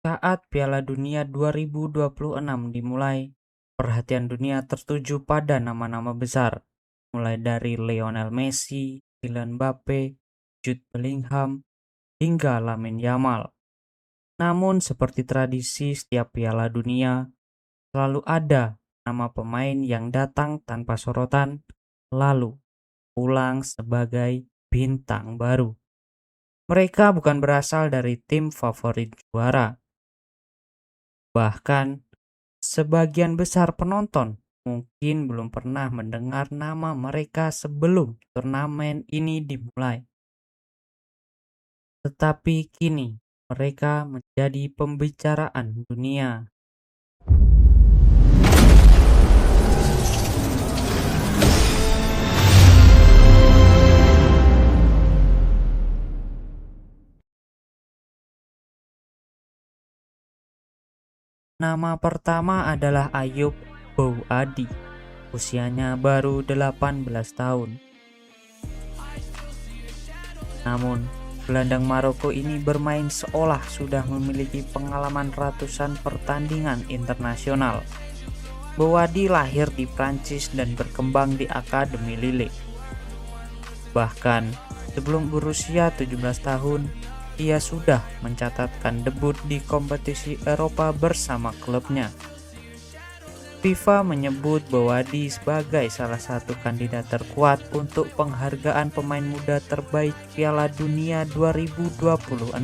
Saat Piala Dunia 2026 dimulai, perhatian dunia tertuju pada nama-nama besar, mulai dari Lionel Messi, Kylian Mbappe, Jude Bellingham, hingga Lamine Yamal. Namun seperti tradisi setiap Piala Dunia, selalu ada nama pemain yang datang tanpa sorotan, lalu pulang sebagai bintang baru. Mereka bukan berasal dari tim favorit juara. Bahkan, sebagian besar penonton mungkin belum pernah mendengar nama mereka sebelum turnamen ini dimulai. Tetapi kini mereka menjadi pembicaraan dunia. Nama pertama adalah Ayoub Bouadi. Usianya baru 18 tahun. Namun, gelandang Maroko ini bermain seolah sudah memiliki pengalaman ratusan pertandingan internasional. Bouadi lahir di Prancis dan berkembang di Akademi Lille. Bahkan, sebelum berusia 17 tahun, ia sudah mencatatkan debut di kompetisi Eropa bersama klubnya. FIFA menyebut Bouadi sebagai salah satu kandidat terkuat untuk penghargaan pemain muda terbaik Piala Dunia 2026.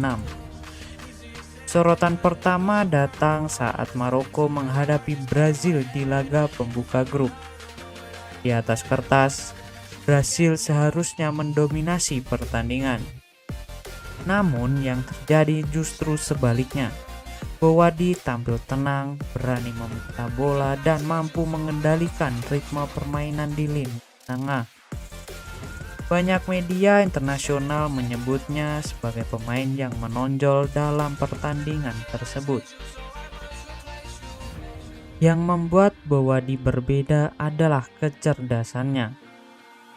Sorotan pertama datang saat Maroko menghadapi Brazil di laga pembuka grup. Di atas kertas, Brasil seharusnya mendominasi pertandingan. Namun yang terjadi justru sebaliknya. Bouadi tampil tenang, berani meminta bola dan mampu mengendalikan ritme permainan di lini tengah. Banyak media internasional menyebutnya sebagai pemain yang menonjol dalam pertandingan tersebut. Yang membuat Bouadi berbeda adalah kecerdasannya.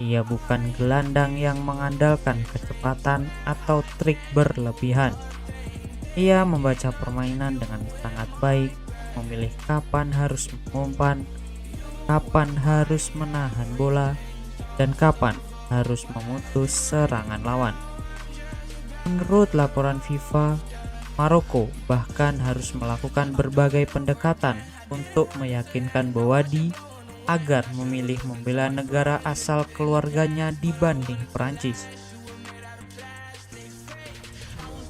Ia bukan gelandang yang mengandalkan kecepatan atau trik berlebihan. Ia membaca permainan dengan sangat baik, memilih kapan harus mengumpan, kapan harus menahan bola, dan kapan harus memutus serangan lawan. Menurut laporan FIFA, Maroko bahkan harus melakukan berbagai pendekatan untuk meyakinkan Bouadi agar memilih membela negara asal keluarganya dibanding Prancis.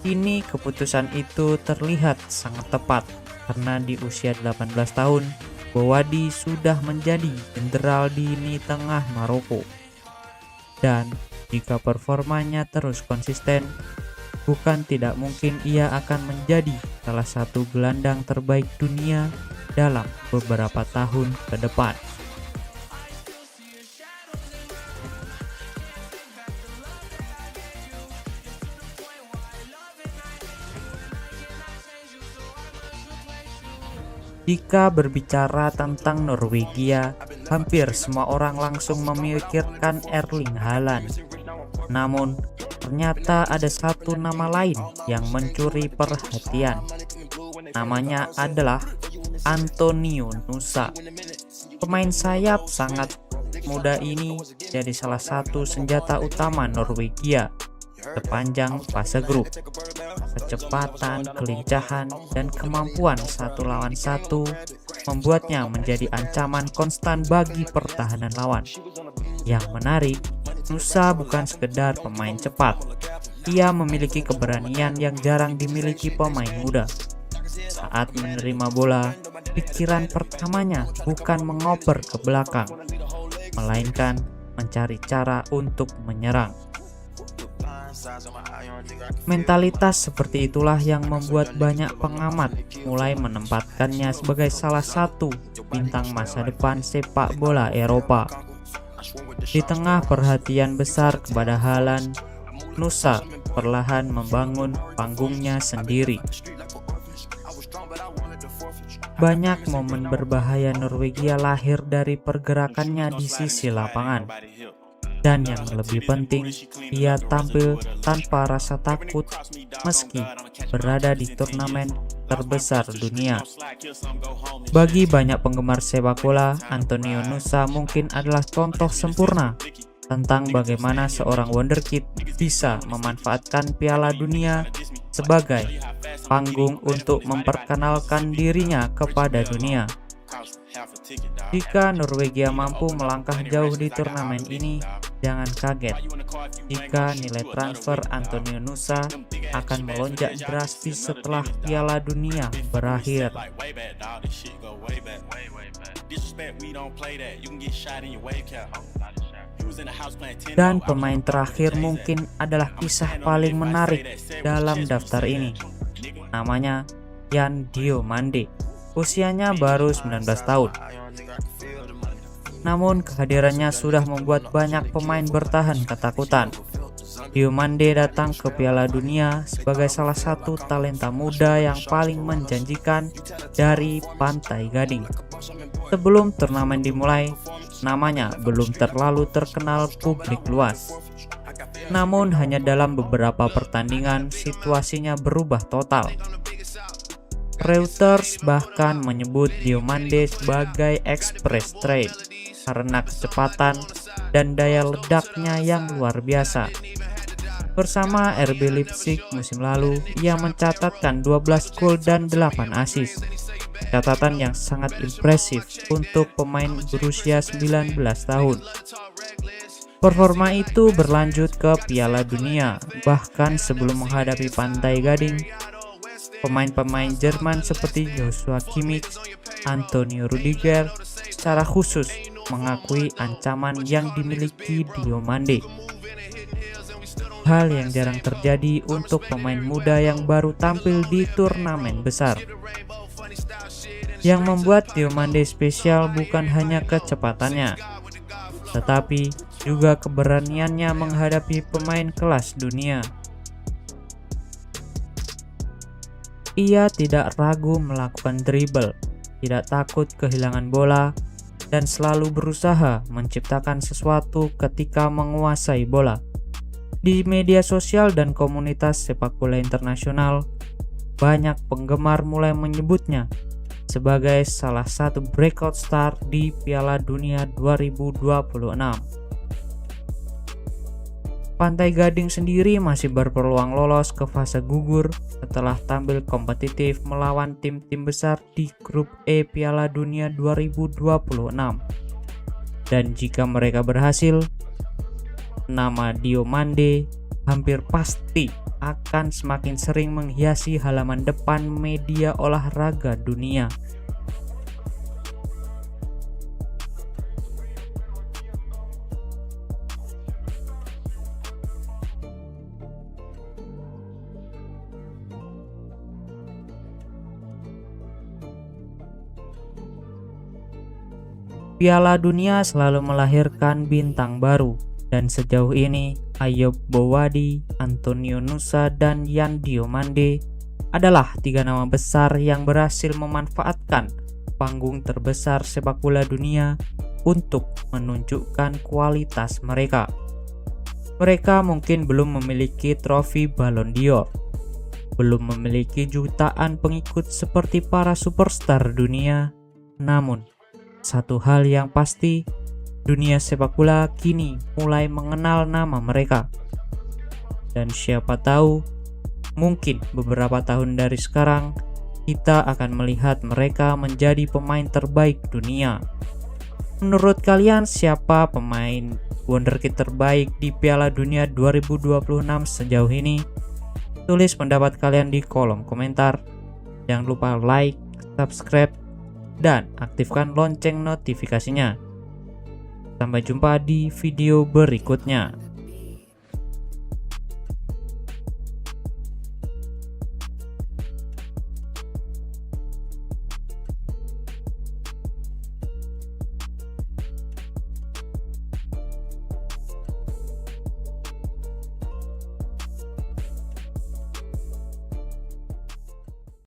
Kini keputusan itu terlihat sangat tepat karena di usia 18 tahun, Bouadi sudah menjadi jenderal di lini tengah Maroko. Dan jika performanya terus konsisten, bukan tidak mungkin ia akan menjadi salah satu gelandang terbaik dunia dalam beberapa tahun ke depan. Jika berbicara tentang Norwegia, hampir semua orang langsung memikirkan Erling Haaland. Namun, ternyata ada satu nama lain yang mencuri perhatian. Namanya adalah Antonio Nusa. Pemain sayap sangat muda ini jadi salah satu senjata utama Norwegia sepanjang fase grup. Kecepatan, kelincahan, dan kemampuan satu lawan satu membuatnya menjadi ancaman konstan bagi pertahanan lawan. Yang menarik, Nusa bukan sekedar pemain cepat. Ia memiliki keberanian yang jarang dimiliki pemain muda. Saat menerima bola, pikiran pertamanya bukan mengoper ke belakang, melainkan mencari cara untuk menyerang. Mentalitas seperti itulah yang membuat banyak pengamat mulai menempatkannya sebagai salah satu bintang masa depan sepak bola Eropa. Di tengah perhatian besar kepada Haaland, Nusa perlahan membangun panggungnya sendiri. Banyak momen berbahaya Norwegia lahir dari pergerakannya di sisi lapangan. Dan yang lebih penting, ia tampil tanpa rasa takut meski berada di turnamen terbesar dunia. Bagi banyak penggemar sepak bola, Antonio Nusa mungkin adalah contoh sempurna tentang bagaimana seorang wonderkid bisa memanfaatkan Piala Dunia sebagai panggung untuk memperkenalkan dirinya kepada dunia. Jika Norwegia mampu melangkah jauh di turnamen ini, jangan kaget jika nilai transfer Antonio Nusa akan melonjak drastis setelah Piala Dunia berakhir. Dan pemain terakhir mungkin adalah kisah paling menarik dalam daftar ini. Namanya Yan Diomande. Usianya baru 19 tahun. Namun kehadirannya sudah membuat banyak pemain bertahan ketakutan. Diomande datang ke Piala Dunia sebagai salah satu talenta muda yang paling menjanjikan dari Pantai Gading. Sebelum turnamen dimulai, namanya belum terlalu terkenal publik luas. Namun hanya dalam beberapa pertandingan situasinya berubah total. Reuters bahkan menyebut Diomande sebagai express trade karena kecepatan dan daya ledaknya yang luar biasa. Bersama RB Leipzig musim lalu, ia mencatatkan 12 gol dan 8 assist. Catatan yang sangat impresif untuk pemain berusia 19 tahun. Performa itu berlanjut ke Piala Dunia, bahkan sebelum menghadapi Pantai Gading. Pemain-pemain Jerman seperti Joshua Kimmich, Antonio Rudiger secara khusus mengakui ancaman yang dimiliki Diomande. Hal yang jarang terjadi untuk pemain muda yang baru tampil di turnamen besar. Yang membuat Diomande spesial bukan hanya kecepatannya, tetapi juga keberaniannya menghadapi pemain kelas dunia. Ia tidak ragu melakukan dribble, tidak takut kehilangan bola, dan selalu berusaha menciptakan sesuatu ketika menguasai bola. Di media sosial dan komunitas sepak bola internasional, banyak penggemar mulai menyebutnya sebagai salah satu breakout star di Piala Dunia 2026. Pantai Gading sendiri masih berpeluang lolos ke fase gugur setelah tampil kompetitif melawan tim-tim besar di grup E Piala Dunia 2026. Dan jika mereka berhasil, nama Diomande hampir pasti akan semakin sering menghiasi halaman depan media olahraga dunia. Piala Dunia selalu melahirkan bintang baru, dan sejauh ini Ayoub Bowadi, Antonio Nusa, dan Yan Diomande adalah 3 nama besar yang berhasil memanfaatkan panggung terbesar sepak bola dunia untuk menunjukkan kualitas mereka. Mereka mungkin belum memiliki trofi Ballon d'Or, belum memiliki jutaan pengikut seperti para superstar dunia, namun satu hal yang pasti, dunia sepak bola kini mulai mengenal nama mereka. Dan siapa tahu, mungkin beberapa tahun dari sekarang, kita akan melihat mereka menjadi pemain terbaik dunia. Menurut kalian, siapa pemain wonderkid terbaik di Piala Dunia 2026 sejauh ini? Tulis pendapat kalian di kolom komentar. Jangan lupa like, subscribe, dan aktifkan lonceng notifikasinya. Sampai jumpa di video berikutnya.